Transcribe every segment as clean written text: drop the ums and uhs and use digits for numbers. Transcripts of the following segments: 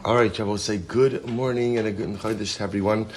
All right, Shabbos, say good morning and a good Chodesh to everyone.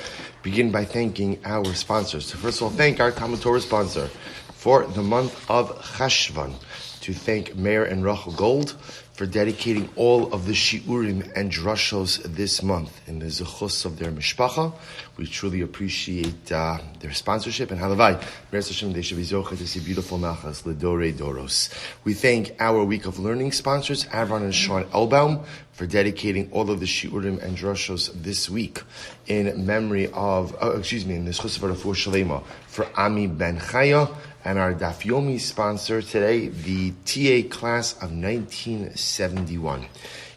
Begin by thanking our sponsors. So first of all, thank our TALMUD TORAH sponsor for the month of Cheshvan. To thank Mayor and Rachel Gold for dedicating all of the shiurim and drashos this month in the zechus of their mishpacha. We truly appreciate their sponsorship, and halavai, Be'ez Hashem, they should be zocheh to see beautiful nachas ledorei doros. We thank our week of learning sponsors, Avron and Shaan Elbaum, for dedicating all of the shiurim and drashos this week in memory of, in the zechus of Refua Shleima for Ami ben Chaya. And our Daf Yomi sponsor today, the TA class of 1971,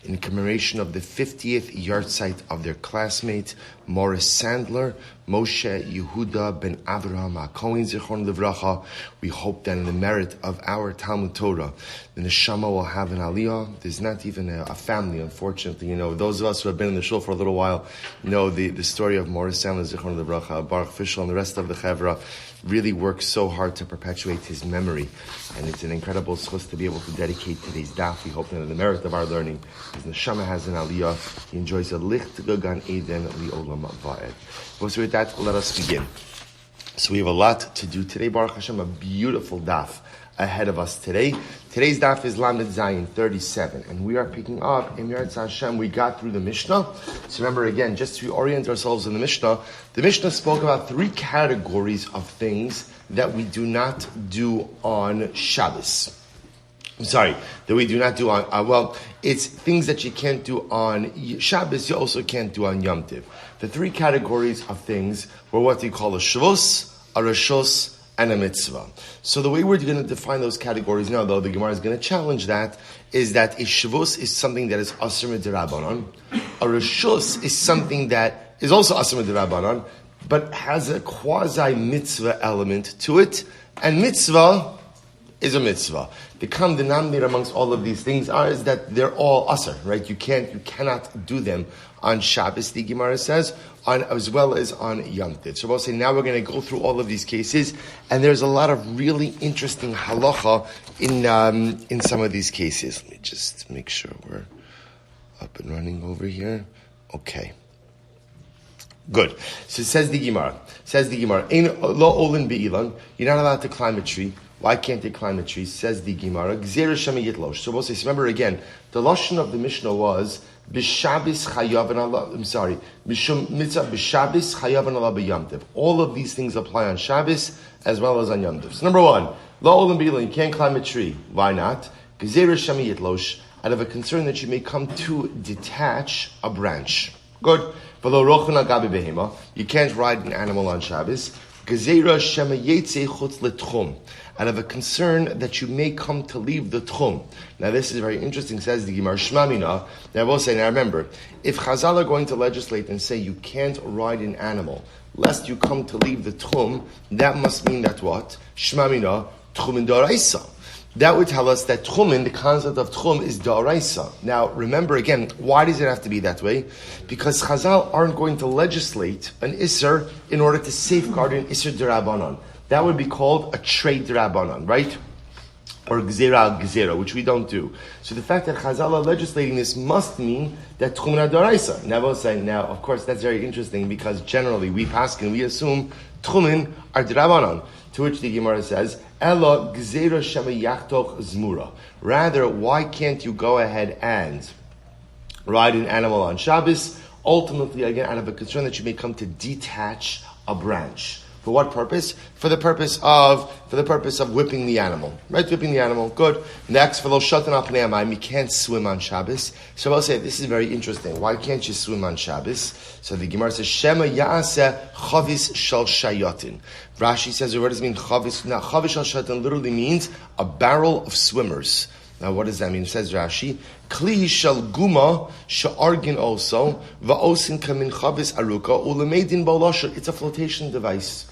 in commemoration of the 50th yahrzeit of their classmate, Morris Sandler, Moshe Yehuda ben Avraham Kelman Family. We hope that in the merit of our Talmud Torah, the neshama will have an aliyah. There's not even a family, unfortunately. You know, those of us who have been in the shul for a little while know the story of Morris Sandler, Zichron Livracha, Baruch Fishel, and the rest of the Chevra really works so hard to perpetuate his memory. And it's an incredible zchus to be able to dedicate today's daf. We hope that in the merit of our learning, his neshama has an aliyah. He enjoys a licht gan eden li'olam va'ed. So with that, let us begin. So we have a lot to do today, Baruch Hashem, a beautiful daf ahead of us today. Today's daf is Lamed Zayin 37, and we are picking up in Yahrzeit Hashem. We got through the Mishnah. So remember again, just to orient ourselves in the Mishnah spoke about three categories of things that we do not do on Shabbos. That we do not do on, it's things that you can't do on Shabbos, you also can't do on Yom Tov. The three categories of things were what you call a Shavos, a Rishos, and a Mitzvah. So the way we're going to define those categories now, though, the Gemara is going to challenge that, is that a Shavos is something that is Asr Midirabanan. A Rishos is something that is also Asr Midirabanan, but has a quasi-mitzvah element to it, and Mitzvah is a mitzvah. The common denominator amongst all of these things is that they're all asr, right? You cannot do them on Shabbos, the Gemara says, as well as on Yom Tov. So we'll say now we're going to go through all of these cases, and there's a lot of really interesting halacha in some of these cases. Let me just make sure we're up and running over here. Okay. Good. So it says the Gemara, Ein lo olin be'ilan, you're not allowed to climb a tree. Why can't they climb a tree? Says the Gemara. Gzeira shema yitlosh. So we'll say, remember again, the lashon of the Mishnah was b'shabis chayav Allah. Mishum mitzvah b'shabis chayav Allah b'yom tov. All of these things apply on Shabbos as well as on Yom Tov. So number one, lo olam b'ilin, you can't climb a tree. Why not? Gzeira shema yitlosh, out of a concern that you may come to detach a branch. Good. V'lo rochun agabi behema, you can't ride an animal on Shabbos. Gzeira shema yetze chutz letchum, out of a concern that you may come to leave the tchum. Now this is very interesting, says the Gemara, Shmamina. Now I will say, now remember, if Chazal are going to legislate and say you can't ride an animal, lest you come to leave the tchum, that must mean that what? Shmamina, tchumin daraisa. That would tell us that tchumin, the concept of tchum, is daraisa. Now remember again, why does it have to be that way? Because Chazal aren't going to legislate an isser in order to safeguard an isser derabanan. That would be called a trade derabanan, right? Or gzera, which we don't do. So the fact that Chazal are legislating this must mean that tchumin daraisa. Now we'll say, now of course that's very interesting because generally we paskin, we assume tchumin are derabanan. To which the Gemara says, Ela gzera shema yachtoch zmura. Rather, why can't you go ahead and ride an animal on Shabbos? Ultimately, again, out of a concern that you may come to detach a branch. For what purpose? For the purpose of whipping the animal. Right? Whipping the animal. Good. Next, for those shatan al pnei hamayim, you can't swim on Shabbos. So I'll say, this is very interesting. Why can't you swim on Shabbos? So the Gemara says, Shema ya'aseh chavis shal shayotin. Rashi says, what does it mean chavis? Now, chavis shal shayotin literally means a barrel of swimmers. Now, what does that mean? It says Rashi, Kli shel guma she'argin also, va'osin kamin chavis aruka, u'lemedin ba'losha. It's a flotation device.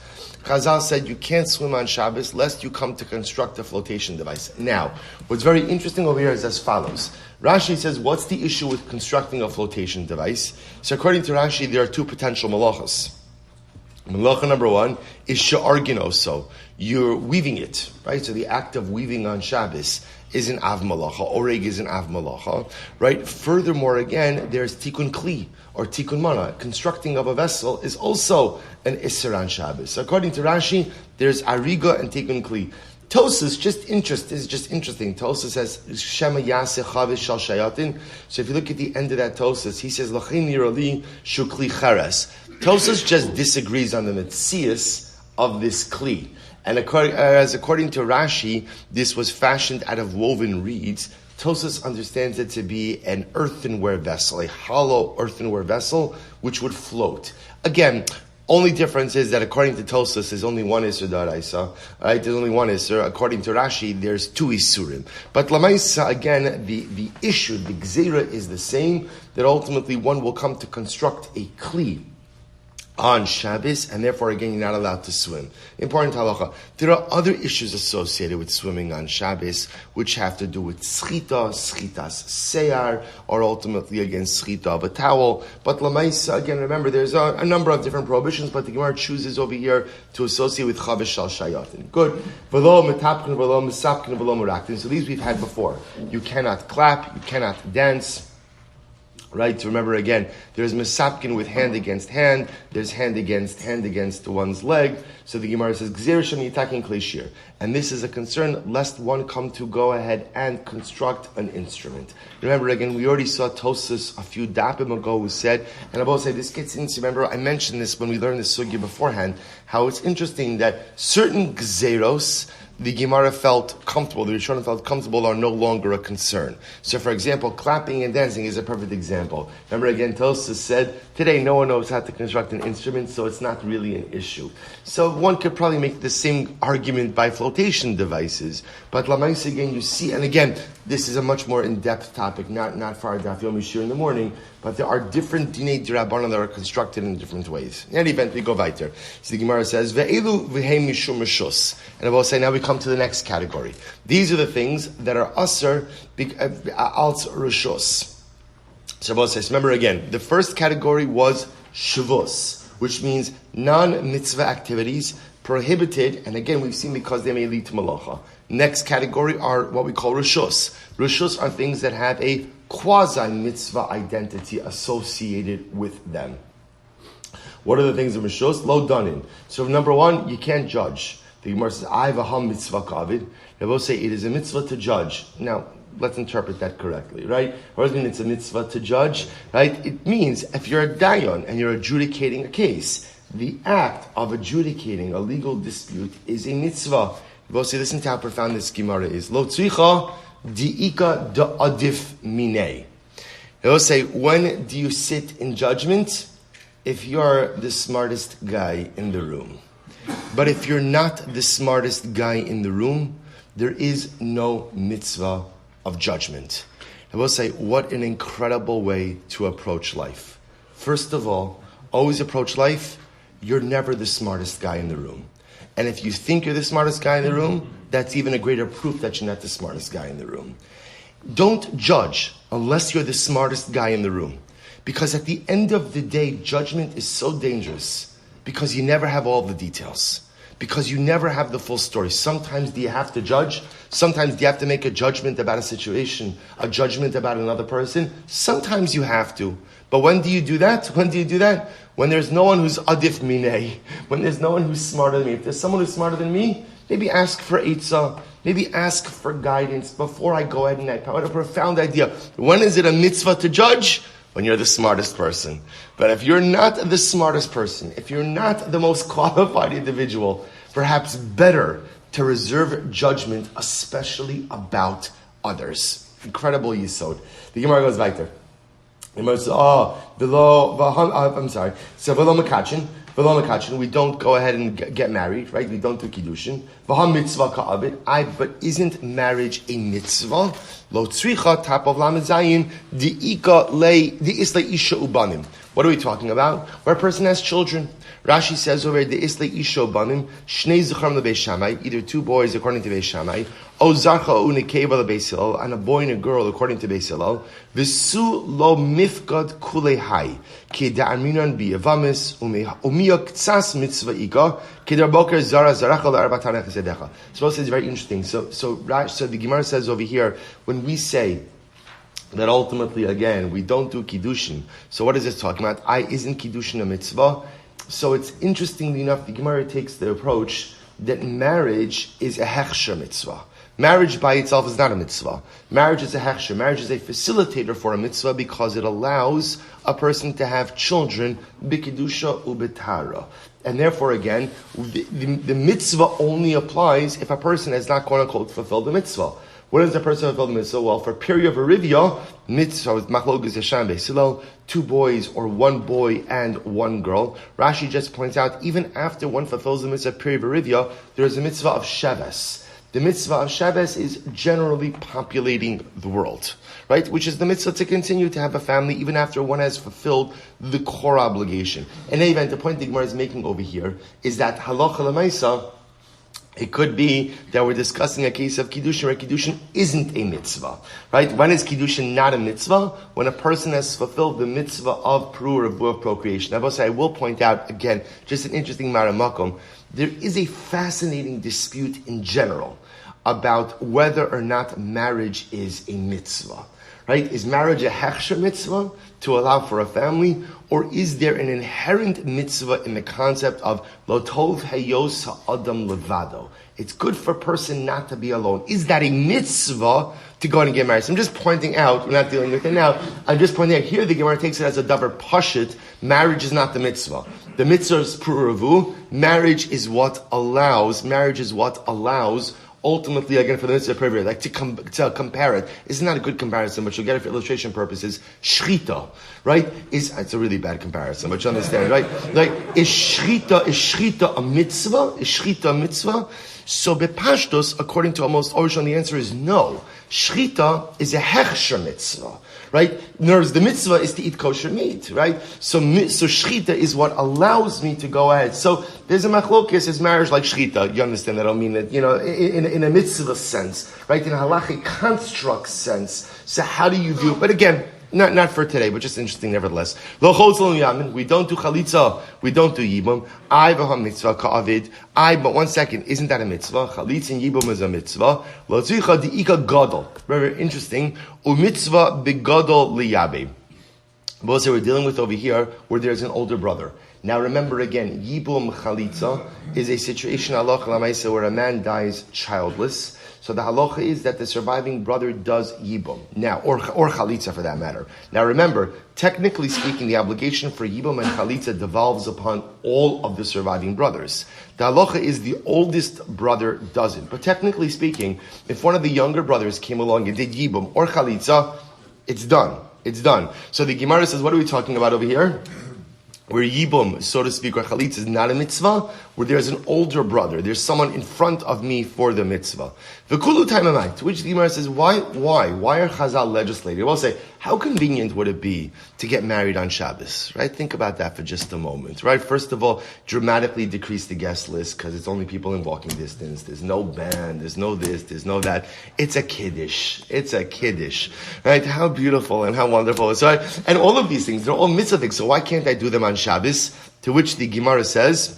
Chazal said you can't swim on Shabbos lest you come to construct a flotation device. Now, what's very interesting over here is as follows. Rashi says, what's the issue with constructing a flotation device? So according to Rashi, there are two potential malachas. Malacha number one is she'argin also. You're weaving it, right? So the act of weaving on Shabbos. is an av malacha, oreg is an av malacha, right? Furthermore, again, there's tikkun kli, or tikkun mana. Constructing of a vessel is also an isser on Shabbos. So according to Rashi, there's ariga and tikkun kli. Tosas, is just interesting. Tosas says, Shema Yaseh Chavish Shal Shayatin. So if you look at the end of that Tosas, he says, Lachin Nirali Shukli Cheres. Tosas just disagrees on the metzias of this kli. And according to Rashi, this was fashioned out of woven reeds. Tosas understands it to be an earthenware vessel, a hollow earthenware vessel, which would float. Again, only difference is that according to Tosas, there's only one Isser Daraisa, right? There's only one Isser. According to Rashi, there's two Isurim. But Lamaisa, again, the issue, the Gzeira is the same, that ultimately one will come to construct a Kli on Shabbos, and therefore, again, you're not allowed to swim. Important halacha. There are other issues associated with swimming on Shabbos, which have to do with schita, schitas seyar, or ultimately, again, schita of a towel. But lamaisa, again, remember, there's a number of different prohibitions, but the Gemara chooses over here to associate with chavish shal shayatin. Good. V'lo metapkin, v'lo misapkin, v'lo meraktin. So these we've had before. You cannot clap, you cannot dance. Right, to remember again, there's misapkin with hand against hand, there's hand against one's leg. So the Gemara says, Gzer shem yitakin kleshir. And this is a concern lest one come to go ahead and construct an instrument. Remember again, we already saw Tosas a few dapim ago who said, and I will say this gets into, remember I mentioned this when we learned the sugya beforehand, how it's interesting that certain gzeros, the Gemara felt comfortable, the Rishonim felt comfortable, are no longer a concern. So, for example, clapping and dancing is a perfect example. Remember again, Tosas said, today no one knows how to construct an instrument, so it's not really an issue. So one could probably make the same argument by flotation devices. But Lamais, again, you see, and again, this is a much more in-depth topic, not for our Daf Yomi shir in the morning, but there are different dinei d'Rabbanan that are constructed in different ways. In any event, we go weiter. So the Gemara says, Ve'elu v'heim mishum reshus. And I will say, now we come to the next category. These are the things that are aser als reshus. So I will say, remember again, the first category was shavus, which means non-mitzvah activities prohibited, and again we've seen because they may lead to malacha. Next category are what we call reshus. Reshus are things that have a quasi-mitzvah identity associated with them. What are the things of reshus? Lo danin. So number one, you can't judge. The Gemara says, I have a mitzvah kavid. They will say it is a mitzvah to judge. Now, let's interpret that correctly, right? What does it mean it's a mitzvah to judge, right? It means if you're a dayan and you're adjudicating a case, the act of adjudicating a legal dispute is a mitzvah. We'll say, listen to how profound this Gemara is. Lo tzricha di'ika da'adif minei. They will say, when do you sit in judgment? If you're the smartest guy in the room. But if you're not the smartest guy in the room, there is no mitzvah of judgment. I will say, what an incredible way to approach life. First of all, always approach life, you're never the smartest guy in the room. And if you think you're the smartest guy in the room, that's even a greater proof that you're not the smartest guy in the room. Don't judge unless you're the smartest guy in the room. Because at the end of the day, judgment is so dangerous because you never have all the details. Because you never have the full story. Sometimes do you have to judge? Sometimes do you have to make a judgment about a situation, a judgment about another person? Sometimes you have to. But when do you do that? When there's no one who's adif minei. When there's no one who's smarter than me. If there's someone who's smarter than me, maybe ask for Beitzah. Maybe ask for guidance before I go ahead and act. What a profound idea. When is it a mitzvah to judge? When you're the smartest person. But if you're not the smartest person, if you're not the most qualified individual, perhaps better to reserve judgment, especially about others. Incredible yisod. The Gemara goes back there. The Gemara says, So v'lo makachin, we don't go ahead and get married, right? We don't do kiddushin. V'ha mitzvah ka'abit. But isn't marriage a mitzvah? Lo tzricha tap of lamed zayin di'ika lei di'is isha ubanim. What are we talking about? Where a person has children. Rashi says over the Isle Isho Banim, Shnei Zucharim LeBeis Shammai, either two boys according to Beis Shammai, O Zarcha Unekeva LeBeis Hillel, and a boy and a girl according to Beis Hillel, V'su lo mifgad kulei hai, ki da'aminan bi'avamis, umiya ktsas mitzvah ika, ki darboker zara zaracha la'arbatana chesedecha. So it's very interesting. So the Gemara says over here, when we say that ultimately, again, we don't do Kiddushin. So what is this talking about? Isn't Kiddushin a mitzvah? So it's interestingly enough, the Gemara takes the approach that marriage is a hechsher mitzvah. Marriage by itself is not a mitzvah. Marriage is a hechsher. Marriage is a facilitator for a mitzvah because it allows a person to have children, b'kedusha u'b'tara. And therefore, again, the mitzvah only applies if a person has not, quote unquote, fulfilled the mitzvah. When does a person fulfill the mitzvah? Well, for a period of a rivya, mitzvah with machlokes Yeshan Beis Hillel, 2 boys or 1 boy and 1 girl. Rashi just points out, even after one fulfills the mitzvah period of a rivya, there is a mitzvah of sheves. The mitzvah of sheves is generally populating the world, right? Which is the mitzvah to continue to have a family even after one has fulfilled the core obligation. In any event, the point the Gemara is making over here is that halacha l'maisa, it could be that we're discussing a case of Kiddushin where Kiddushin isn't a mitzvah, right? When is Kiddushin not a mitzvah? When a person has fulfilled the mitzvah of Refua, of procreation. I will point out, again, just an interesting maramakom, there is a fascinating dispute in general about whether or not marriage is a mitzvah. Right? Is marriage a hechsher mitzvah to allow for a family, or is there an inherent mitzvah in the concept of lo tov heyos ha'adam levado? It's good for a person not to be alone. Is that a mitzvah to go and get married? So I'm just pointing out, we're not dealing with it now, I'm just pointing out here the Gemara takes it as a davar pashit. Marriage is not the mitzvah. The mitzvah is pru'ravu. Marriage is what allows ultimately, again, for the mitzvah period, like to compare it, it's not a good comparison, but you'll get it for illustration purposes. Shchita, right? It's a really bad comparison, but you understand, right? Like, is shchita a mitzvah? Is shchita a mitzvah? So, bepashtos, according to almost Orishon, the answer is no. Shchita is a hechsher mitzvah, right? In other words, the mitzvah is to eat kosher meat, right? So shchita is what allows me to go ahead. So there's a machlokes, is marriage like shchita? You understand that? I don't mean it, in a mitzvah sense, right? In a halachic construct sense. So how do you view it? But again, not for today, but just interesting nevertheless. We don't do chalitza, we don't do yibum. Mitzvah ka'avid. But 1 second, isn't that a mitzvah? Chalitza and yibum is a mitzvah. Lo tzricha di'ika gadol. Very interesting. U'mitzvah begadol liyabe. But we're dealing with over here where there's an older brother. Now remember again, yibum chalitza is a situation halacha l'maisa where a man dies childless. So the halacha is that the surviving brother does yibum. Now, or chalitza for that matter. Now remember, technically speaking, the obligation for yibum and chalitza devolves upon all of the surviving brothers. The halacha is the oldest brother doesn't. But technically speaking, if one of the younger brothers came along and did yibum or chalitza, it's done. It's done. So the Gemara says, what are we talking about over here? Where yibum, so to speak, or chalitza is not a mitzvah, where there's an older brother, there's someone in front of me for the mitzvah. V'kulu taimamai, to which the Gemara says, why are Chazal legislating? We'll say, how convenient would it be to get married on Shabbos, right? Think about that for just a moment, right? First of all, dramatically decrease the guest list, because it's only people in walking distance, there's no band, there's no this, there's no that. It's a kiddush, right? How beautiful and how wonderful. So, and all of these things, they're all mitzvah things, so why can't I do them on Shabbos? To which the Gemara says,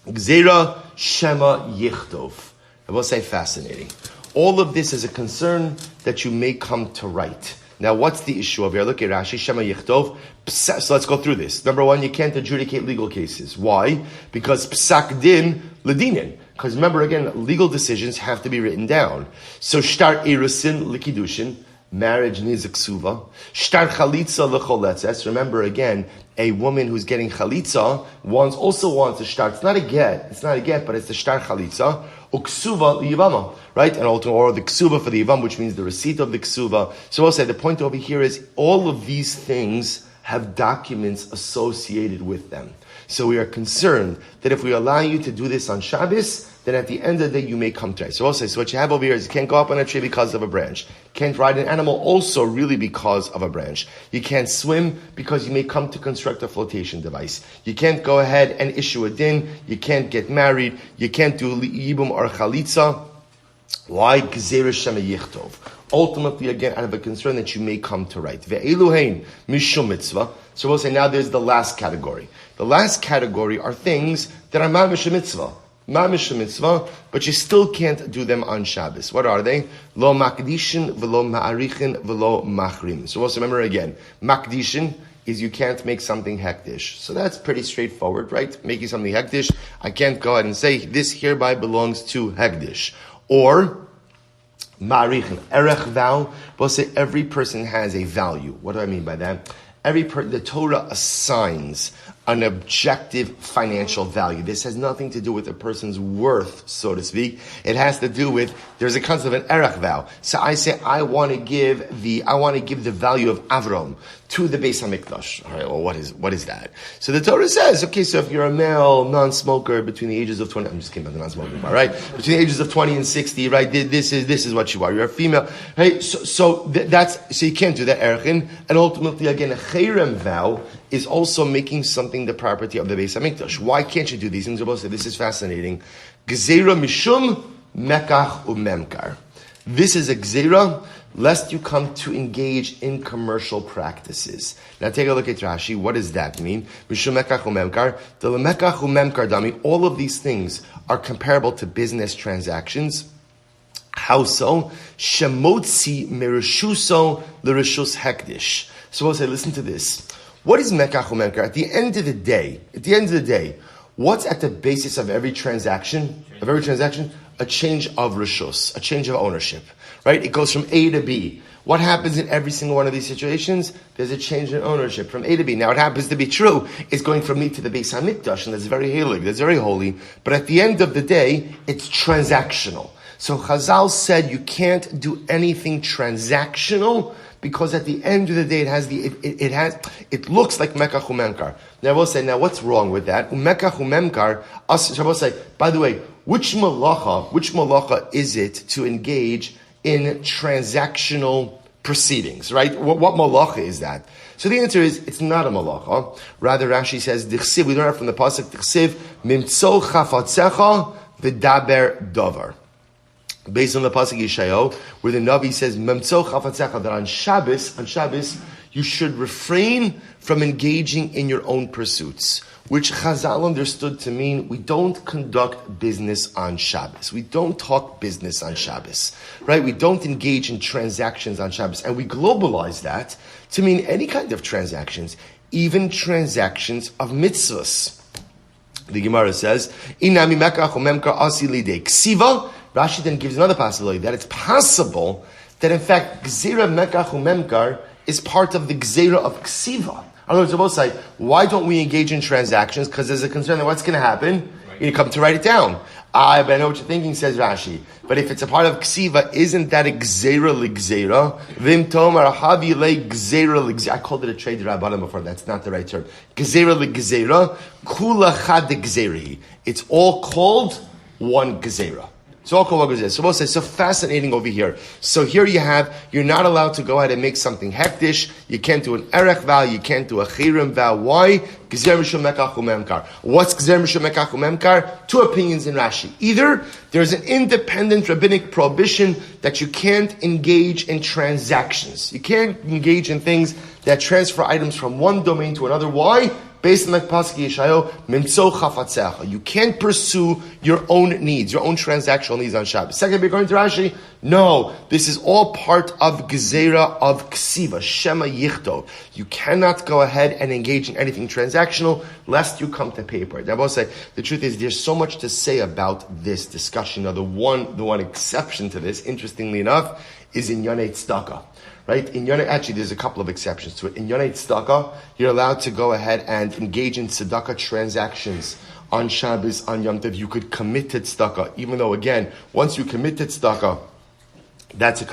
Gzeira Shema Yichtov. I will say fascinating. All of this is a concern that you may come to write. Now, what's the issue over here? Look at Rashi, Shema Yichtov. So let's go through this. Number 1, you can't adjudicate legal cases. Why? Because Psak Din Ledinin. Because remember, again, legal decisions have to be written down. So, Shtar Erusin Likidushin. Marriage needs a ksuva. Shtar chalitza lecholetzes. Remember again, a woman who's getting chalitza also wants a shtar. It's not a get, but it's the shtar chalitza. Uksuva liyivama, right? And also, or the ksuva for the yivam, which means the receipt of the ksuva. So I'll say the point over here is all of these things have documents associated with them. So we are concerned that if we allow you to do this on Shabbos, then at the end of the day you may come to it. So we'll say, so what you have over here is you can't go up on a tree because of a branch. Can't ride an animal also really because of a branch. You can't swim because you may come to construct a flotation device. You can't go ahead and issue a din. You can't get married. You can't do yibum or chalitza. Why? Gzeira shema yichtov. Ultimately, again, out of a concern that you may come to right. Ve'eluhein mishum mitzvah. So we'll say now there's the last category. The last category are things that are mamish mitzvah. Mamish mitzvah, but you still can't do them on Shabbos. What are they? Lo makdishin, velo ma'arichin, velo machrim. So also remember again, makdishin is you can't make something hektish. So that's pretty straightforward, right? Making something hektish, I can't go ahead and say this hereby belongs to hektish. Or ma'arichin, erech vow. We'll say every person has a value. What do I mean by that? The Torah assigns an objective financial value. This has nothing to do with a person's worth, so to speak. It has to do with, there's a concept of an erech vow. So I say, I want to give the value of Avron to the Beis HaMikdash. All right, well, what is that? So the Torah says, okay, so if you're a male non-smoker between the ages of 20, I'm just kidding about the non-smoking part, right? Between the ages of 20 and 60, right? This is what you are. You're a female, right? So you can't do that, erechin. And ultimately, again, a cherem vow is also making something the property of the Beis HaMikdash. Why can't you do these things? This is fascinating. Gzeira mishum mekach umemkar. This is a gzeira, lest you come to engage in commercial practices. Now take a look at Rashi. What does that mean? Mishum mekach umemkar. The mekach umemkar dami. All of these things are comparable to business transactions. How so? Shemotzi merushuso l'rishus hekdish. So we'll say, listen to this. What is mekach umemkar? At the end of the day, what's at the basis of every transaction? A change of rishus, a change of ownership, right? It goes from A to B. What happens in every single one of these situations? There's a change in ownership from A to B. Now, it happens to be true. It's going from me to the Beis HaMikdash, and that's very heilig, that's very holy. But at the end of the day, it's transactional. So Chazal said you can't do anything transactional because at the end of the day, it looks like mekach umemkar. Now I will say, now what's wrong with that? Mekach umemkar. I will say, by the way, which malacha is it to engage in transactional proceedings? Right? What malacha is that? So the answer is, it's not a malacha. Rather, Rashi says, "Dichsiv." We learn it from the pasuk, "Dichsiv mimtzo chafatzecha v'daber davar." Based on the pasuk Yeshayahu, where the Navi says, "Memtzo chafatzecha," that on Shabbos, you should refrain from engaging in your own pursuits, which Chazal understood to mean we don't conduct business on Shabbos. We don't talk business on Shabbos, right? We don't engage in transactions on Shabbos, and we globalize that to mean any kind of transactions, even transactions of mitzvahs. The Gemara says, "Inami mekach umemkar asi lidei ksiva." Rashi then gives another possibility, that it's possible that in fact Gzeira mekach umemkar is part of the Gzeira of Ksiva. In other words, both say, why don't we engage in transactions? Because there's a concern that what's going to happen? You're going to come to write it down. But I know what you're thinking, says Rashi. But if it's a part of Ksiva, isn't that a Gzeira l'Gzeira? Vim tomar havi le Gzeira l'Gzeira. I called it a trade rabbanim before. That's not the right term. Gzeira l'Gzeira. Kula chad Gzeiri. It's all called one Gzeira. So all called one. So we'll say, so fascinating over here. So here you're not allowed to go ahead and make something hektish. You can't do an erech vow. You can't do a chirem vow. Why? Gzer mishum mekach umemkar. What's gzer mishum mekach umemkar? Two opinions in Rashi. Either there's an independent rabbinic prohibition that you can't engage in transactions. You can't engage in things that transfer items from one domain to another. Why? Based on the pasuk Yeshayahu, "Mimtzo chafatzecha." You can't pursue your own needs, your own transactional needs on Shabbos. Second, according to Rashi, no, this is all part of Gezerah of Ksiva, Shema Yichtov. You cannot go ahead and engage in anything transactional, lest you come to pay for it. Now, I will say, the truth is, there's so much to say about this discussion. Now, the one exception to this, interestingly enough, is in Yonei Tzedakah. Right? In Yonei, actually, there's a couple of exceptions to it. In Yonei Tzedakah, you're allowed to go ahead and engage in tzedakah transactions on Shabbos, on Yom Tov. You could commit to tzedakah, even though, again, once you commit to tzedakah, that's a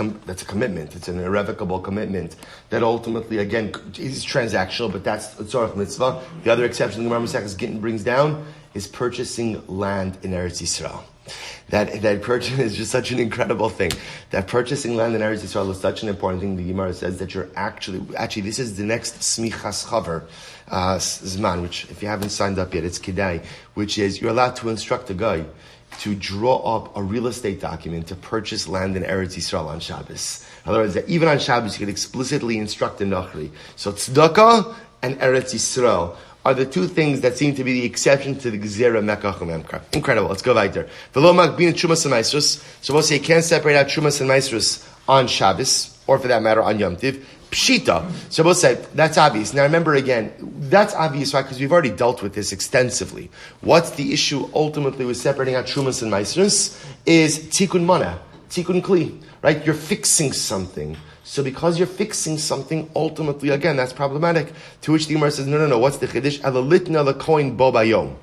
commitment. It's an irrevocable commitment that ultimately, again, is transactional, but that's a tzorach mitzvah. The other exception the Gemara Masechtas Gittin brings down is purchasing land in Eretz Yisrael. That purchase is just such an incredible thing. That purchasing land in Eretz Yisrael is such an important thing. The Gemara says that you're actually, this is the next smichas chaver zman, which if you haven't signed up yet, it's kidai, which is you're allowed to instruct a guy to draw up a real estate document to purchase land in Eretz Yisrael on Shabbos. In other words, that even on Shabbos you can explicitly instruct the Nachri. So tzedakah and Eretz Yisrael are the two things that seem to be the exception to the Gezerah Mekach Memkar. Incredible. Let's go weiter. V'lo magbin Trumas and Maasros. So we'll say you can't separate out Trumas and Maasros on Shabbos, or for that matter on Yom Tiv. Pshita. So we'll say that's obvious. Now remember again, that's obvious, right? Because we've already dealt with this extensively. What's the issue ultimately with separating out Trumas and Maasros is Tikkun Mana, Tikkun Kli, right? You're fixing something. So because you're fixing something, ultimately, again, that's problematic. To which the Gemara says, no, what's the chiddush? Alitna lekoin bo bayom.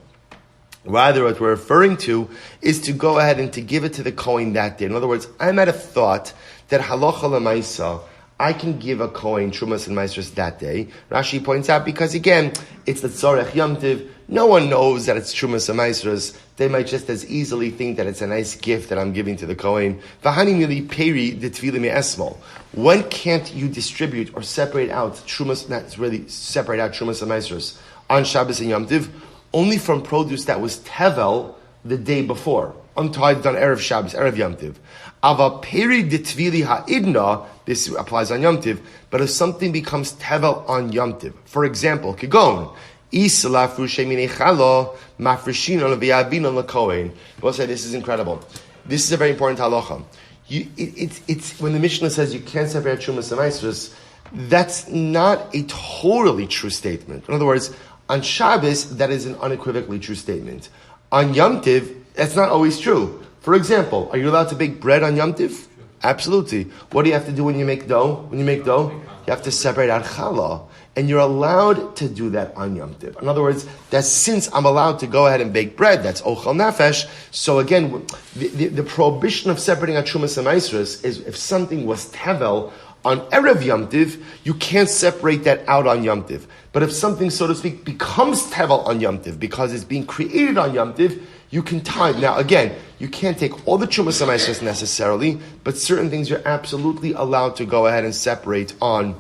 Rather, what we're referring to is to go ahead and to give it to the kohen that day. In other words, I might have thought that halacha lemaisa, I can give a kohen trumas and maasros that day. Rashi points out because again, it's the tzorech yom tiv. No one knows that it's trumas and maasros. They might just as easily think that it's a nice gift that I'm giving to the kohen. V'hani mili peri de tefillah me'esmol. When can't you distribute or separate out trumas? That's really separate out trumas and maasros on Shabbos and Yom Tiv only from produce that was tevel the day before, untithed on erev Shabbos, erev Yom Tiv. Ava peri de tefillah ha'idna. This applies on Yom Tiv. But if something becomes tevel on Yom Tiv, for example, kigon. We'll say this is incredible. This is a very important halacha. It's when the Mishnah says you can't separate Trumas and Maasros, that's not a totally true statement. In other words, on Shabbos, that is an unequivocally true statement. On Yom Tiv, that's not always true. For example, are you allowed to bake bread on Yom Tiv? Absolutely. What do you have to do when you make dough? When you make dough, you have to separate out challah. And you're allowed to do that on Yom Tiv. In other words, that since I'm allowed to go ahead and bake bread, that's ochel nefesh. So again, the prohibition of separating out Trumas and Maasros is if something was tevel on Erev Yom Tiv, you can't separate that out on Yom Tiv. But if something, so to speak, becomes tevel on Yom Tiv because it's being created on Yom Tiv, you can time. Now again, you can't take all the Trumas and Maasros necessarily, but certain things you're absolutely allowed to go ahead and separate on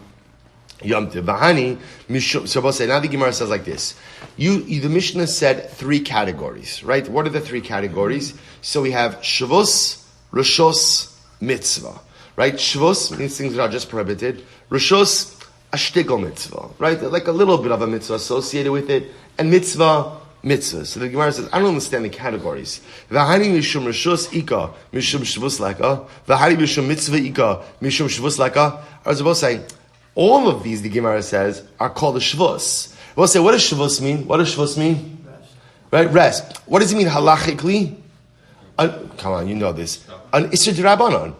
Yom Tiv. So we'll say, now the Gemara says like this. The Mishnah said 3 categories, right? What are the 3 categories? So we have Shavus, Rishos, Mitzvah, right? Shavus means things that are just prohibited. Rishos, a shtickle mitzvah, right? Like a little bit of a mitzvah associated with it. And mitzvah. So the Gemara says, I don't understand the categories. V'hani mishum rishos ika, mishum shavus laka. V'hani mishum mitzvah ika, mishum shavus laka. I was supposed to say, all of these, the Gemara says, are called a shvus. We'll say, what does shvus mean? What does shvus mean? Rest. Right, rest. What does it mean halachically? Come on, you know this. An isur d'Rabbanan.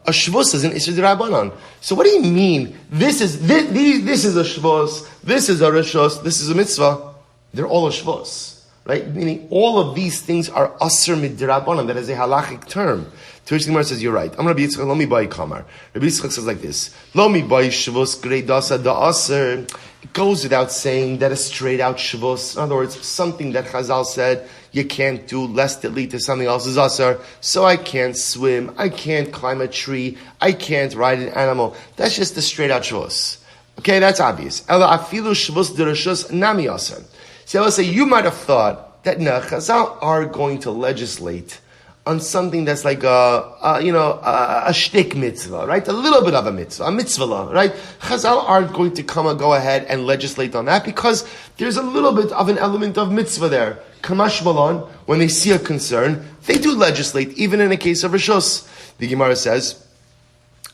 A shvus is an isur d'Rabbanan. So what do you mean? This is a shvus, this is a rishos, this is a mitzvah. They're all a shvus. Right? Meaning all of these things are asur mid-d'Rabbanan. That is a halachic term. To which the Gemara says, you're right. I'm Rabbi Yitzchak, lo mi bai kamar. Rabbi Yitzchak says like this. Lo mi bai shvus grei dasa da aser. It goes without saying that a straight out shvus, in other words, something that Chazal said you can't do lest it lead to something else is aser. So I can't swim, I can't climb a tree, I can't ride an animal. That's just a straight out shvus. Okay, that's obvious. Ela afilu shvus dereshus nami aser. So I will say, you might have thought that no, Chazal are going to legislate on something that's like a shtick mitzvah, right? A little bit of a mitzvah, a mitzvah law, right? Chazal aren't going to go ahead and legislate on that because there's a little bit of an element of mitzvah there. Kamash malon, when they see a concern, they do legislate, even in a case of rishos. The Gemara says,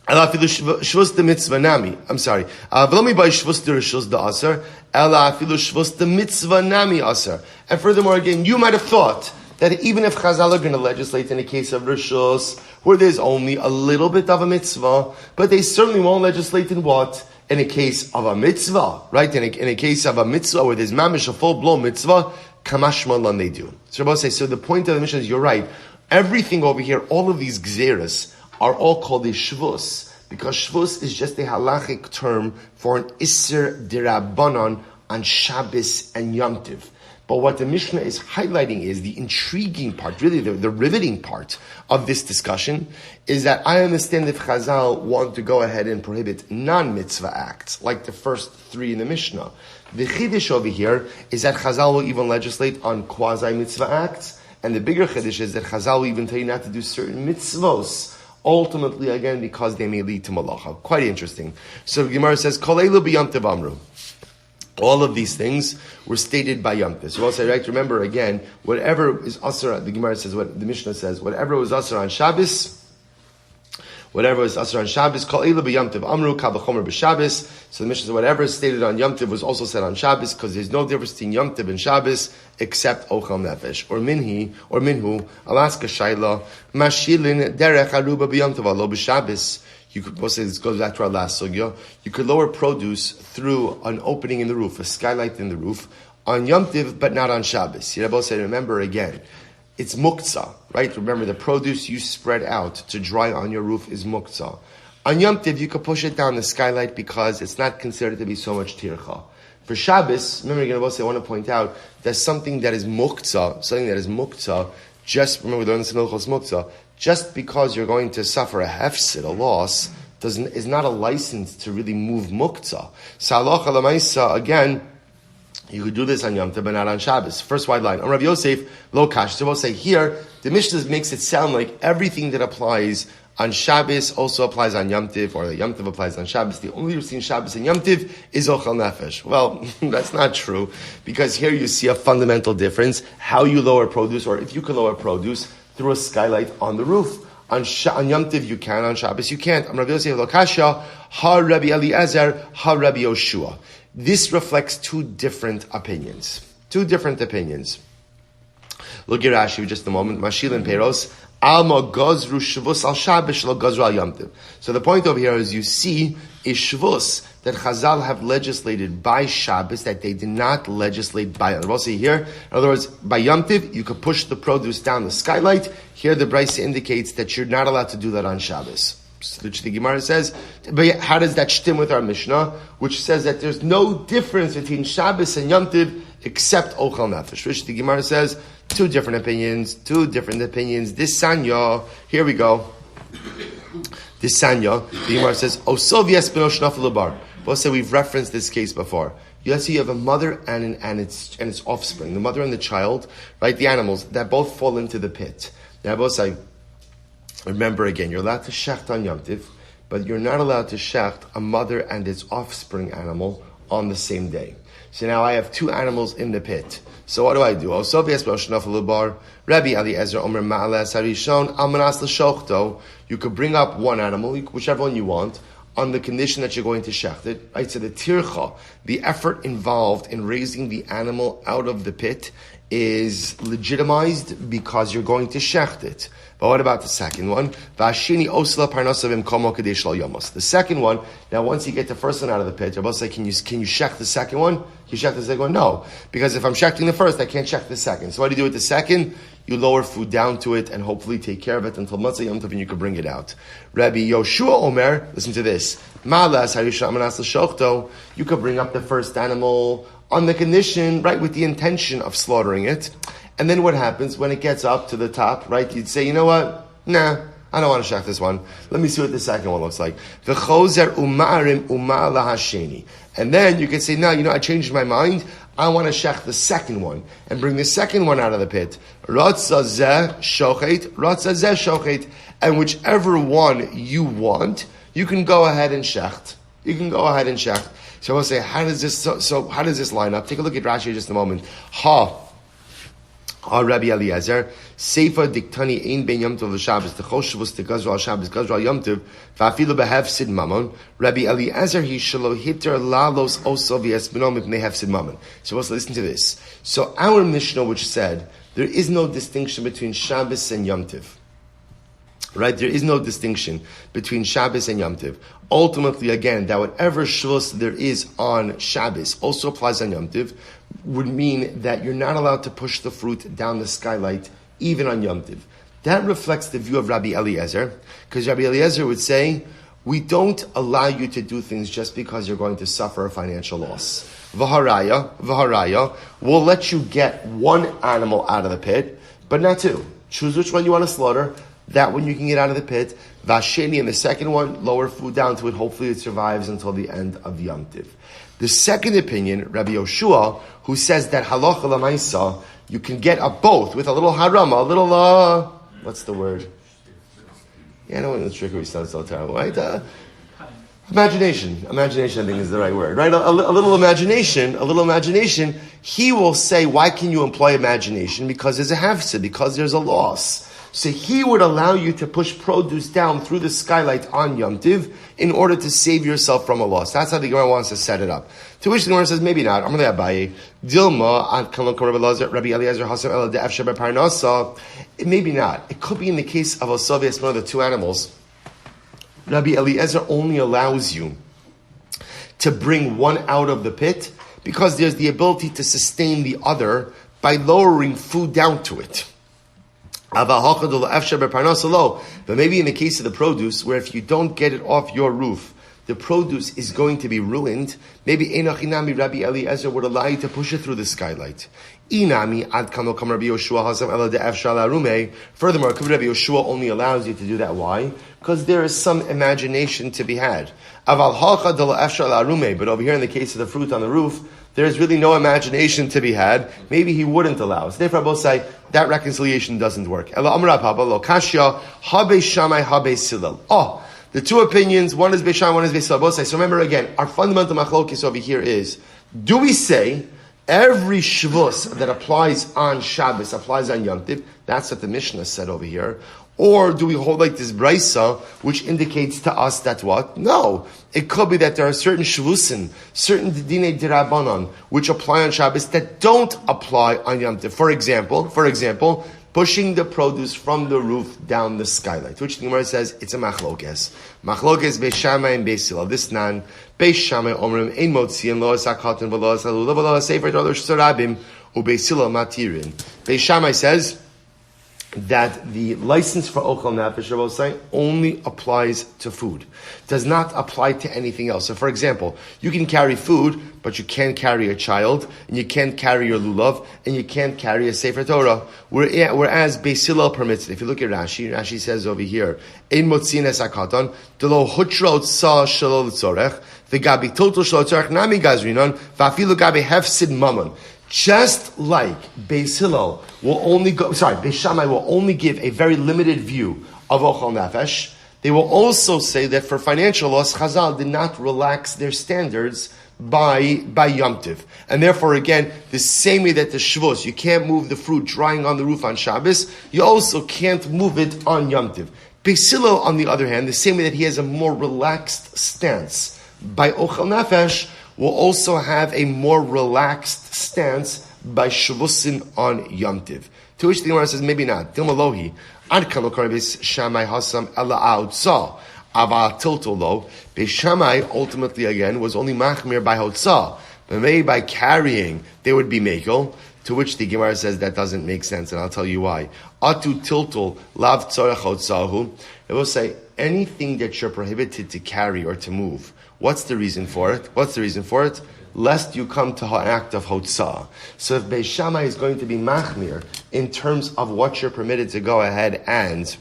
I'm sorry. And furthermore, again, you might have thought that even if Chazal are going to legislate in a case of rishos, where there's only a little bit of a mitzvah, but they certainly won't legislate in what? In a case of a mitzvah, right? In a case of a mitzvah where there's mamish, a full-blown mitzvah, kamash malan they do. So Rabbi says, so the point of the mission is, you're right. Everything over here, all of these gzeras, are all called a shvus, because shvus is just a halachic term for an isser d'Rabbanan on Shabbos and Yom Tiv. But what the Mishnah is highlighting is the intriguing part, really the riveting part of this discussion, is that I understand if Chazal want to go ahead and prohibit non-mitzvah acts, like the first three in the Mishnah. The chiddush over here is that Chazal will even legislate on quasi-mitzvah acts, and the bigger chiddush is that Chazal will even tell you not to do certain mitzvos, ultimately, again, because they may lead to malacha. Quite interesting. So the Gemara says, Kol elu b'yom tov amru. All of these things were stated by Yom Tov. So also, right, remember again, whatever is asur, the Gemara says, what the Mishnah says, whatever was asur on Shabbos, kol elu b'Yom Tov amru kal v'chomer b'Shabbos. So the Mishnah says, whatever is stated on Yom Tov was also said on Shabbos, because there's no difference between Yom Tov and Shabbos except ochel nefesh or minhu alaska shayla mashilin derech aruba b'Yom Tov alo b'Shabbos. You could say this goes back to our last sugya. You could lower produce through an opening in the roof, a skylight in the roof, on Yom Tiv, but not on Shabbos. You both say, remember again, it's muktzah, right? Remember, the produce you spread out to dry on your roof is muktzah. On Yom Tiv, you could push it down the skylight because it's not considered to be so much tircha. For Shabbos, remember, again, I want to point out there's something that is muktzah, just remember, we learned this in Hilchos Muktzah. Just because you're going to suffer a hefsid, a loss, is not a license to really move muktzah. So halacha l'maisa, again, you could do this on Yom Tov, but not on Shabbos. First wide line. On Rav Yosef, lo kash. So we'll say here, the Mishnah makes it sound like everything that applies on Shabbos also applies on Yom Tov, or the Yom Tov applies on Shabbos. The only difference between Shabbos and Yom Tov is ochel nefesh. Well, that's not true, because here you see a fundamental difference, how you lower produce, or if you can lower produce, through a skylight on the roof. On Yom Tiv you can, on Shabbos you can't. Rabbi Yosef Lokasha, Ha Rabbi Eliezer, Ha Rabbi Yoshua. This reflects two different opinions. Look at Rashi for just a moment. Mashil and Peros. Alma gozru shvus al Shabbos lo gozru al Yom Tiv. So the point over here is you see is shvus that Chazal have legislated by Shabbos that they did not legislate by. We'll see here. In other words, by Yom Tiv you could push the produce down the skylight. Here the Beitzah indicates that you're not allowed to do that on Shabbos. Which the Gemara says, but how does that stem with our Mishnah, which says that there's no difference between Shabbos and Yom Tiv except ochel nefesh? Which the Gemara says, two different opinions. This Sanya, here we go. This Sanya, the Gemara says, Osov yes b'no shnafel lebar. We'll say we've referenced this case before. Let's say you have a mother and its offspring, the mother and the child, right? The animals that both fall into the pit. Now, both say, remember again, you're allowed to shecht on Yom Tiv, but you're not allowed to shecht a mother and its offspring animal on the same day. So now I have two animals in the pit. So what do I do? Rabbi Eliezer Omer Ma'alas Harishon Almanas L'Shochto. You could bring up one animal, whichever one you want, on the condition that you're going to shecht it. Right? So the tircha, the effort involved in raising the animal out of the pit, is legitimized because you're going to shecht it. But what about the second one? The second one, now once you get the first one out of the pit, you're about to say, can you shecht the second one? Can you shecht the second one? No. Because if I'm shechting the first, I can't shecht the second. So what do you do with the second? You lower food down to it and hopefully take care of it until Matzah Yom Tov and you can bring it out. Rabbi Yoshua Omer, listen to this. You could bring up the first animal on the condition, right, with the intention of slaughtering it. And then what happens when it gets up to the top, right? You'd say, you know what? Nah, I don't want to shecht this one. Let me see what the second one looks like. And then you can say, no, I changed my mind. I want to shecht the second one and bring the second one out of the pit. And whichever one you want, you can go ahead and shecht. So we'll say, how does this line up? Take a look at Rashi in just a moment. Rabbi Eliezer, Seifa diktani ein ben Yom Tov l'Shabbos, the Choshavus the Gazra al Shabbos, Gazra al Yom Tov, va'afilu behefsid mamon. Rabbi Eliezer he shelo hitter lalos oso v'yesbino mipnei hefsid mamon. So let's listen to this. So our Mishnah, which said there is no distinction between Shabbos and Yom Tov, right? There is no distinction between Shabbos and Yom Tov. Ultimately, again, that whatever shvus there is on Shabbos also applies on Yom Tov, would mean that you're not allowed to push the fruit down the skylight, even on Yom Tov. That reflects the view of Rabbi Eliezer, because Rabbi Eliezer would say, we don't allow you to do things just because you're going to suffer a financial loss. V'haraya, we'll let you get one animal out of the pit, but not two. Choose which one you want to slaughter. That one you can get out of the pit. Vasheni, and the second one, lower food down to it. Hopefully it survives until the end of Yom Tiv. The second opinion, Rabbi Yoshua, who says that halacha l'maisa, you can get a both with a little harama, a little, what's the word? Yeah, I know when the trickery sounds so terrible, right? Imagination. Imagination, I think, is the right word, right? A little imagination. He will say, why can you employ imagination? Because there's a hafsa, because there's a loss. So he would allow you to push produce down through the skylight on Yom Tiv in order to save yourself from a loss. That's how the Gemara wants to set it up. To which the Gemara says, maybe not. Rabbi Eliezer Hasam Ela de Efsheh Parnasa. Maybe not. It could be in the case of Osavias, one of the two animals. Rabbi Eliezer only allows you to bring one out of the pit because there's the ability to sustain the other by lowering food down to it. But maybe in the case of the produce, where if you don't get it off your roof, the produce is going to be ruined, maybe Enochinami Rabbi Eliezer would allow you to push it through the skylight. Furthermore, Rabbi Yoshua only allows you to do that. Why? Because there is some imagination to be had. But over here in the case of the fruit on the roof, there's really no imagination to be had. Maybe he wouldn't allow us. Therefore, I both say that reconciliation doesn't work. The two opinions, one is Beishan, one is Beisil. Both say. So remember again, our fundamental machlokes over here is: do we say every shvus that applies on Shabbos applies on Yom Tiv? That's what the Mishnah said over here. Or do we hold like this Beitzah, which indicates to us that what? No. It could be that there are certain shvusin, certain dinei dirabanan, which apply on Shabbos that don't apply on Yom Tov. For example, pushing the produce from the roof down the skylight, which the Gemara says it's a machlokes. Machlokes Beis Shammai and Beis Hillel. This nan, Beis Shammai omrim ein motziin lo esakatan v'lo esalula v'lo esefer d'olo sh'sorabim u'Beis Hillel matirin. Beis Shammai says that the license for Ochel Nefesh only applies to food. Does not apply to anything else. So for example, you can carry food, but you can't carry a child, and you can't carry your lulav, and you can't carry a Sefer Torah. Whereas Beis Hillel permits it. If you look at Rashi says over here, Ein motzin es hakatan, delo hutra otsa shelo l'tzorech, v'gabi total shelo l'tzorech nami gazrinon, v'afilu gabi hefsid mammon. Just like Beis Hillel Beis Shammai will only give a very limited view of Ochel Nefesh, they will also say that for financial loss, Chazal did not relax their standards by Yom Tiv. And therefore, again, the same way that the Shvos, you can't move the fruit drying on the roof on Shabbos, you also can't move it on Yom Tiv. Beis Hillel, on the other hand, the same way that he has a more relaxed stance by Ochel Nefesh, will also have a more relaxed stance by Shavusin on Yom Tiv. To which the Gemara says, maybe not. Dilmalohi, ad kalokar Beis Shammai hasam ela outsa, aval tiltolo. Beis Shammai ultimately again was only machmir by hotza, but maybe by carrying they would be mekel. To which the Gemara says that doesn't make sense, and I'll tell you why. Atu tiltol lav tzorech hotzahu. It will say anything that you're prohibited to carry or to move. What's the reason for it? Lest you come to an act of hotzah. So if Beis Shammai is going to be machmir in terms of what you're permitted to go ahead and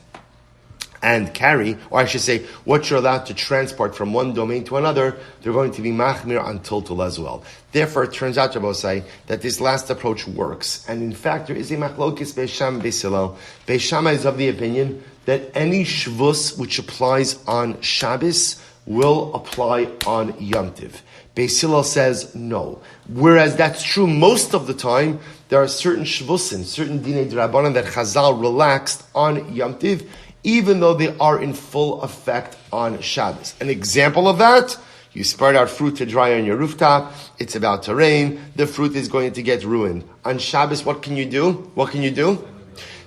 carry, or I should say, what you're allowed to transport from one domain to another, they're going to be machmir on tiltul as well. Therefore, it turns out, Rabbosai, that this last approach works. And in fact, there is a machlokes Beis Shammai and Beis Hillel. Beis Shammai is of the opinion that any shvus which applies on Shabbos will apply on Yom Tiv. Beis Hillel says no. Whereas that's true most of the time, there are certain shvusin, certain dinei d'Rabbanan that Chazal relaxed on Yom Tiv, even though they are in full effect on Shabbos. An example of that, you spread out fruit to dry on your rooftop, it's about to rain, the fruit is going to get ruined. On Shabbos, what can you do?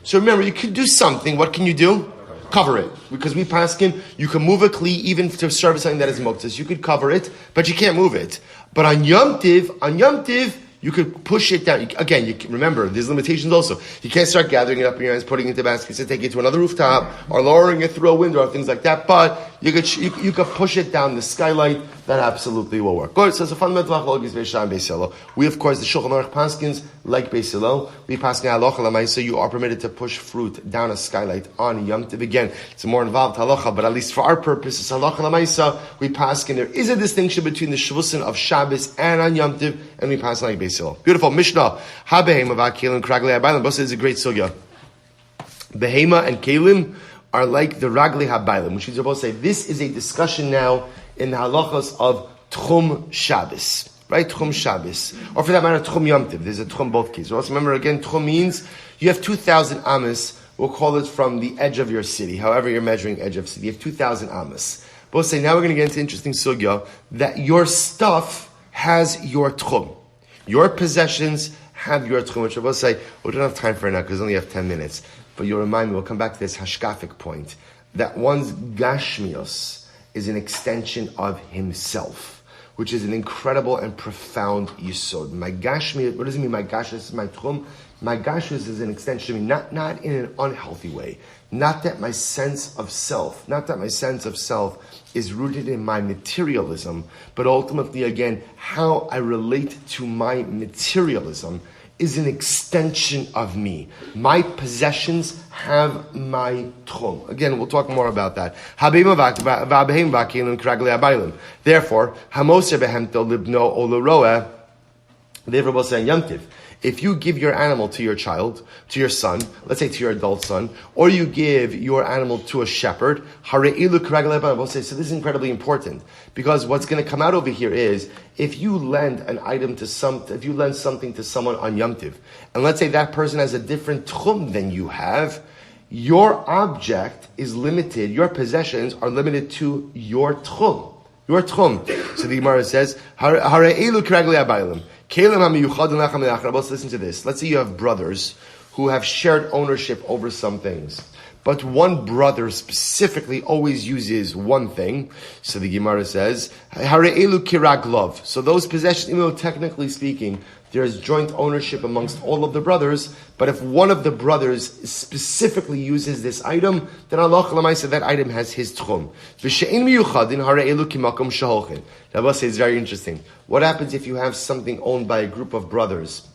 So remember, you can do something, what can you do? Cover it. Because we paskin, you can move a kli even to serve something that is moktzis. You could cover it, but you can't move it. But on Yom Tiv, you could push it down. Again, you can, remember, there's limitations also. You can't start gathering it up in your hands, putting it into baskets, and take it to another rooftop, or lowering it through a window, or things like that. But you could push it down the skylight. That absolutely will work. Good. So it's a fundamental machlokes Beis Shammai and Beis Hillel. We, of course, the Shulchan Aruch paskins like Beis Hillel. We paskin halacha l'maisa. You are permitted to push fruit down a skylight on Yom Tov. Again, it's a more involved halacha, but at least for our purposes, halacha l'maisa, we paskin. There is a distinction between the shvusin of Shabbos and on Yom Tov, and we paskin like Beis Hillel. Beautiful Mishnah. Ha behema v'akelim kraglei habaylim. Both is a great sugya. Behema and kelim are like the Ragli Habaylim, which is supposed to say this is a discussion now in the halachas of Tchum Shabbos, right? Tchum Shabbos, or for that matter, Tchum Yom Tov. There's a Tchum both cases. Also remember again, Tchum means you have 2,000 amas. We'll call it from the edge of your city, however you're measuring edge of city. You have 2,000 amas. Both say now we're going to get into interesting sugya that your stuff has your Tchum, your possessions have your Tchum. Which I will say we don't have time for it now because we only have 10 minutes. But you'll remind me, we'll come back to this hashkafic point, that one's gashmios is an extension of himself, which is an incredible and profound yisod. My gashmios, what does it mean, my gashmios is my tchum? My gashmios is an extension of me, not in an unhealthy way. Not that my sense of self is rooted in my materialism, but ultimately, again, how I relate to my materialism is an extension of me. My possessions have my tchum. Again, we'll talk more about that. Therefore, therefore, we'll say Yom Tiv. If you give your animal to your child, to your son, let's say to your adult son, or you give your animal to a shepherd, we'll say, so this is incredibly important, because what's going to come out over here is, if you lend an item to if you lend something to someone on Yom Tiv, and let's say that person has a different tchum than you have, your object is limited, your possessions are limited to your tchum. Your tchum. So the Gemara says, listen to this. Let's say you have brothers who have shared ownership over some things, but one brother specifically always uses one thing. So the Gemara says, so those possessions, even though technically speaking, there is joint ownership amongst all of the brothers, but if one of the brothers specifically uses this item, then Allah said that item has his tchum. That is very interesting. What happens if you have something owned by a group of brothers?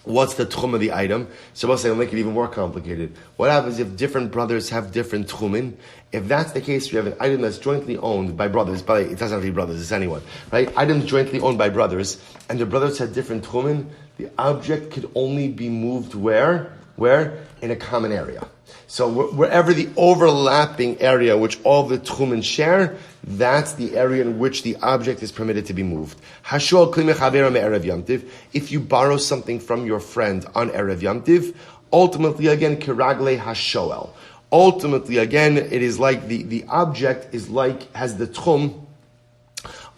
What's the tchum of the item? So we'll say, make it even more complicated. What happens if different brothers have different tchumin? If that's the case, we have an item that's jointly owned by brothers. But it doesn't have to be brothers, it's anyone, right? Items jointly owned by brothers, and the brothers have different tchumin. The object could only be moved where? In a common area. So wherever the overlapping area which all the tchumen share, that's the area in which the object is permitted to be moved. If you borrow something from your friend on Erev Yom Tiv, ultimately again, kiragle hashoel. Ultimately again, it is like the object is like, has the tchum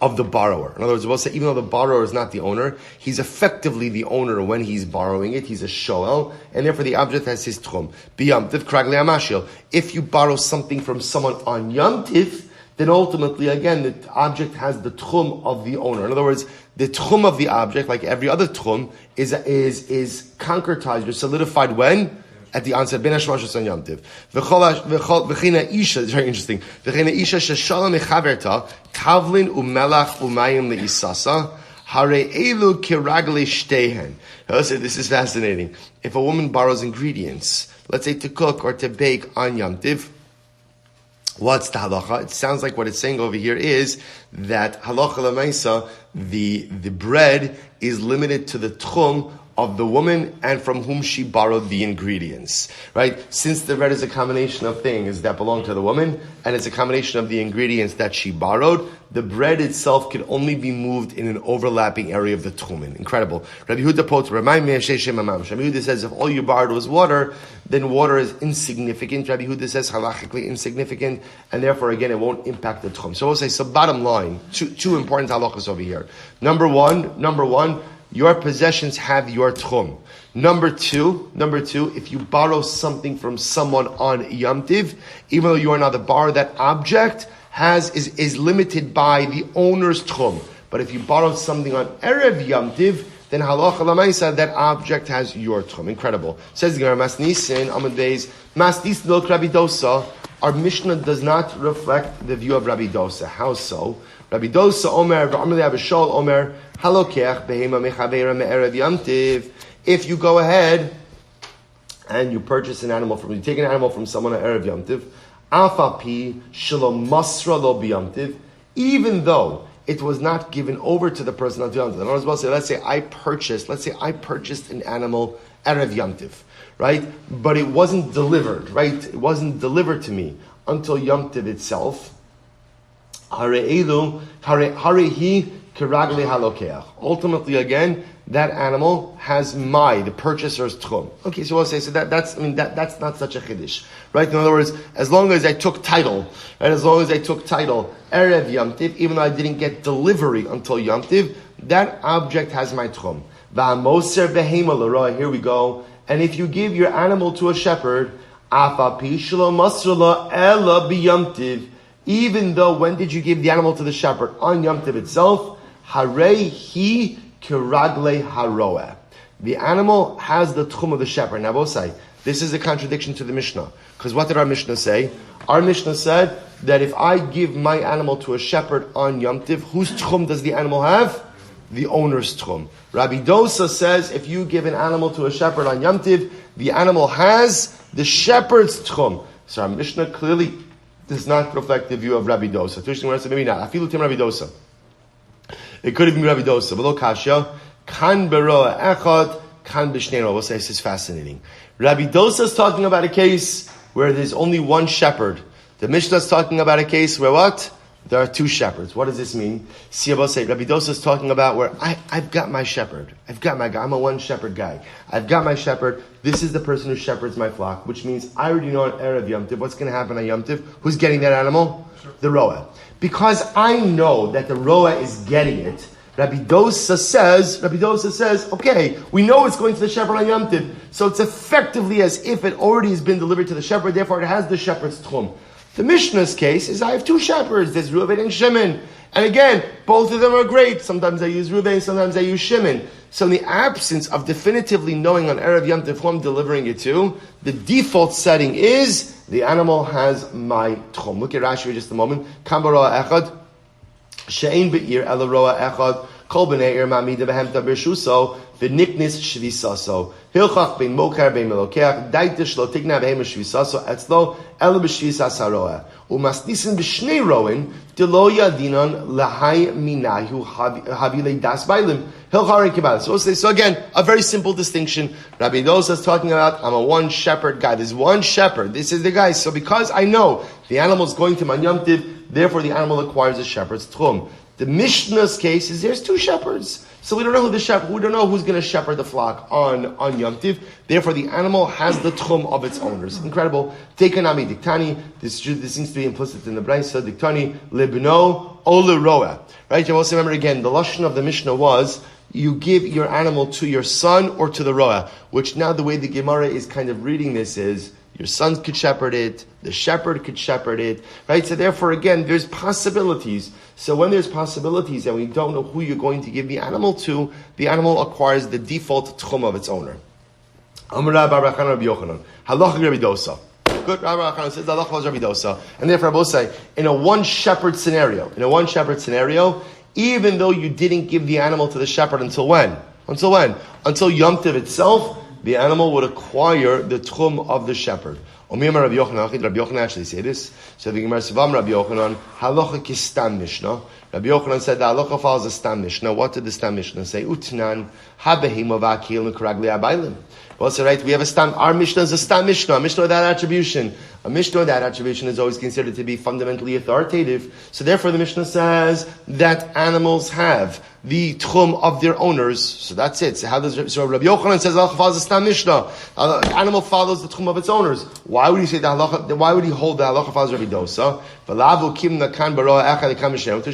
of the borrower. In other words, we'll say, even though the borrower is not the owner, he's effectively the owner when he's borrowing it. He's a shoel, and therefore the object has his tchum. If you borrow something from someone on Yom Tiv, then ultimately, again, the object has the tchum of the owner. In other words, the tchum of the object, like every other tchum, is concretized or solidified when? At the onset, ben hashmashos on Yom Tiv. V'china isha, it's very interesting. V'china isha sheshalom mechaverta tavlin umelach umayim leisasa hare elu kiragle shtehen. This is fascinating. If a woman borrows ingredients, let's say to cook or to bake on Yom Tiv, what's the halacha? It sounds like what it's saying over here is that halacha l'maisa, the bread is limited to the tchum of the woman and from whom she borrowed the ingredients, right? Since the bread is a combination of things that belong to the woman, and it's a combination of the ingredients that she borrowed, the bread itself can only be moved in an overlapping area of the tchumen. Incredible. Rabbi Yehuda Pot, remind me of Sheshem Amam. Rabbi Yehuda says if all you borrowed was water, then water is insignificant. Rabbi Yehuda says halachically insignificant, and therefore again it won't impact the tchum. So we'll say, so bottom line, two important halachas over here. Number one, your possessions have your tchum. Number two, if you borrow something from someone on Yom Tiv, even though you are not the borrower, that object is limited by the owner's tchum. But if you borrow something on Erev Yom Tiv, then halacha l'maisa, that object has your tchum. Incredible. Says the Gemara, Masnisin, Amud Beis, Masnis lo krabidosa, our Mishnah does not reflect the view of Rabbi Dosa. How so? Rabbi Dosa Omer, Omer, Halokeach behema mechavera me'erev yamtiv. If you go ahead and you purchase an animal you take an animal from someone at erev yamtiv, afapi shalom masra lo biyamtiv, even though it was not given over to the person of yamtiv. In other words, let's say I purchased an animal erev yamtiv, right? But it wasn't delivered, right? It wasn't delivered to me until yamtiv itself. Ultimately, again, that animal has the purchaser's tchum. Okay, so we'll say that's not such a chiddush, right? In other words, as long as I took title, right? As long as I took title erev yamtiv, even though I didn't get delivery until yamtiv, that object has my tchum. V'hamoser behema l'roa. Here we go. And if you give your animal to a shepherd, afapi shelo masra lo ela biyamtiv. Even though, when did you give the animal to the shepherd? On Yom Tov itself, harei hi kiragle haroeh. The animal has the tchum of the shepherd. Now, Bosai, this is a contradiction to the Mishnah. Because what did our Mishnah say? Our Mishnah said that if I give my animal to a shepherd on Yom Tov, whose tchum does the animal have? The owner's tchum. Rabbi Dosa says if you give an animal to a shepherd on Yom Tov, the animal has the shepherd's tchum. So our Mishnah clearly does not reflect the view of Rabbi Dosa. Maybe not. Afilu tim Rabbi Dosa. It could have been Rabbi Dosa. Below kasha, kan beroa echad, kan b'shnei roa. We'll say this is fascinating. Rabbi Dosa is talking about a case where there's only one shepherd. The Mishnah is talking about a case where what? There are two shepherds. What does this mean? Say, Rabbi Dosa is talking about where I've got my shepherd. I've got my guy. I'm a one shepherd guy. I've got my shepherd. This is the person who shepherds my flock, which means I already know on Erev Yom Tov what's going to happen on Yom Tov. Who's getting that animal? Sure. The roa. Because I know that the roa is getting it, Rabbi Dosa says, okay, we know it's going to the shepherd on Yom Tov, so it's effectively as if it already has been delivered to the shepherd, therefore it has the shepherd's tchum. The Mishnah's case is I have two shepherds. There's Reuven and Shimon. And again, both of them are great. Sometimes I use Reuven, sometimes I use Shimon. So in the absence of definitively knowing on Erev Yom Tov who I'm delivering it to, the default setting is the animal has my tchum. Look at Rashi for just a moment. Kam baroa echad, she'ein be'ir ela roa echad, kol b'nei ir ma'amida behemta b'shuso, v'niknis shvisaso. Hilchach bein mokar bein melokeach, daitish lo tigna behem shvisaso, etzlo ela b'shvisas haroa. Umasnisin b'shnei roin, delo yadinon lahai minayu havile das bailim. So again, a very simple distinction. Rabbi Dosa is talking about, I'm a one shepherd guy. There's one shepherd. This is the guy. So because I know the animal is going to man Yom Tov, therefore the animal acquires a shepherd's tchum. The Mishnah's case is there's two shepherds. So we don't know we don't know who's going to shepherd the flock on Yom Tov. Therefore the animal has the tchum of its owners. Incredible. Tekanami diktani. This seems to be implicit in the Beitzah. Diktani lebno ole roa. Right? You also remember again, the lashon of the Mishnah was, you give your animal to your son or to the roa, which now the way the Gemara is kind of reading this is, your son could shepherd it, the shepherd could shepherd it, right? So therefore, again, there's possibilities. So when there's possibilities and we don't know who you're going to give the animal to, the animal acquires the default tchum of its owner. Good, Rabbi Achana says, Allah was Rabbi Dosa. And therefore, I will say, in a one shepherd scenario, even though you didn't give the animal to the shepherd until when? Until Yom Tov itself, the animal would acquire the tchum of the shepherd. Rabbi Yochanan actually say this. So the Gemara Sivam Rabbi Yochanan, halacha ki stam Mishnah. Rabbi Yochanan said the halacha follows a stam Mishnah. What did the stam Mishnah say? Utnan habehim of akil u'kragli abaylim. Well, so right, we have a stam. Our Mishnah is a stam Mishnah. A Mishnah without attribution. A Mishnah without attribution is always considered to be fundamentally authoritative. So therefore, the Mishnah says that animals have the tchum of their owners. So that's it. So Rabbi Yochanan says halacha follows a stam Mishnah. Animal follows the tchum of its owners. Why would he say the halacha? Why would he hold the halacha follows Rabbi Dosa? The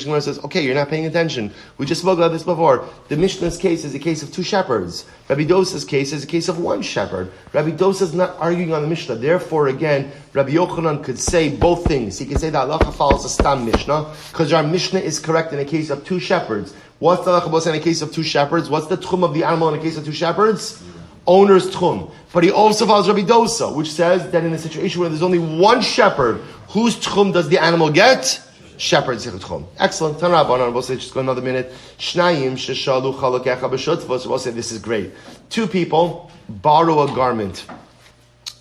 Gemara says, okay, you're not paying attention. We just spoke about this before. The Mishnah's case is a case of two shepherds. Rabbi Dosa's case is a case of one shepherd. Rabbi Dosa is not arguing on the Mishnah. Therefore, again, Rabbi Yochanan could say both things. He could say that halacha follows a stam Mishnah because our Mishnah is correct in a case of two shepherds. What's the halacha in a case of two shepherds? What's the tchum of the animal in a case of two shepherds? owner's tchum. But he also follows Rabbi Dosa, which says that in a situation where there's only one shepherd, whose tchum does the animal get? Shepherd's tchum. Excellent. We'll say just go another minute. Shnayim sheshalu chalakecha b'shutvos. We'll say this is great. Two people borrow a garment.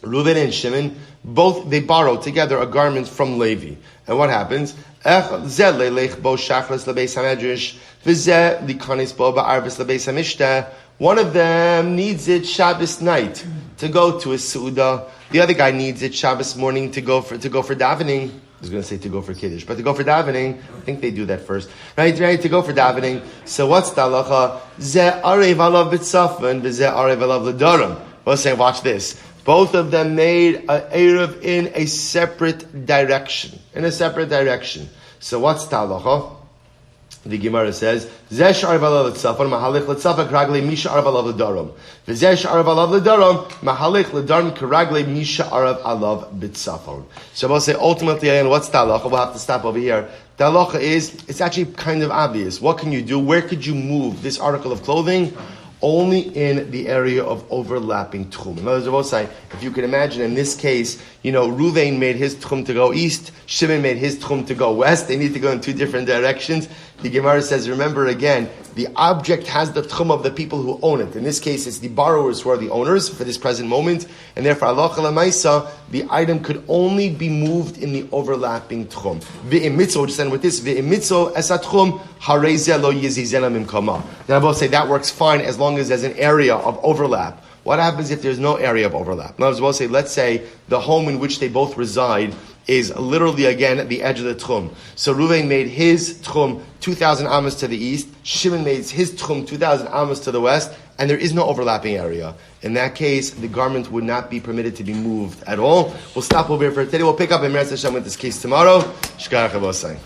Reuven and Shimon, both they borrow together a garment from Levi. And what happens? One of them needs it Shabbos night to go to a Su'udah. The other guy needs it Shabbos morning to go for davening. I was going to say to go for Kiddush, but to go for davening, I think they do that first. Right, to go for davening. So what's the halacha? Zeh arev alav b'tzafon, v'zeh arev alav l'daram. We'll say, watch this. Both of them made an erev in a separate direction. So what's the halacha? The Gemara says, Zeh sh'arev alav l'tzafon, mahalich l'tzafon k'raglei misha arev alav l'daram. V'zeh sh'arev alav l'daram, mahalich l'daram k'raglei misha arev alav b'tzafon. So we'll say, ultimately, and what's the halacha? We'll have to stop over here. The halacha is, it's actually kind of obvious. What can you do? Where could you move this article of clothing? Only in the area of overlapping tchum. In other words, we'll say, if you can imagine in this case, Reuven made his tchum to go east, Shimon made his tchum to go west. They need to go in two different directions. The Gemara says, remember again, the object has the tchum of the people who own it. In this case, it's the borrowers who are the owners for this present moment, and therefore, halacha l'maisa, the item could only be moved in the overlapping tchum. Ve'im mitzvah, just end with this, ve'im mitzvah esat tchum, harei zeh lo yizizena mimkama. Then I will say that works fine as long as there's an area of overlap. What happens if there's no area of overlap? In other words, we'll say, let's say the home in which they both reside is literally, again, at the edge of the tchum. So Reuven made his tchum 2,000 amos to the east, Shimon made his tchum 2,000 amos to the west, and there is no overlapping area. In that case, the garment would not be permitted to be moved at all. We'll stop over here for today. We'll pick up in Meretz Hashem with this case tomorrow. Shkar Chavosai.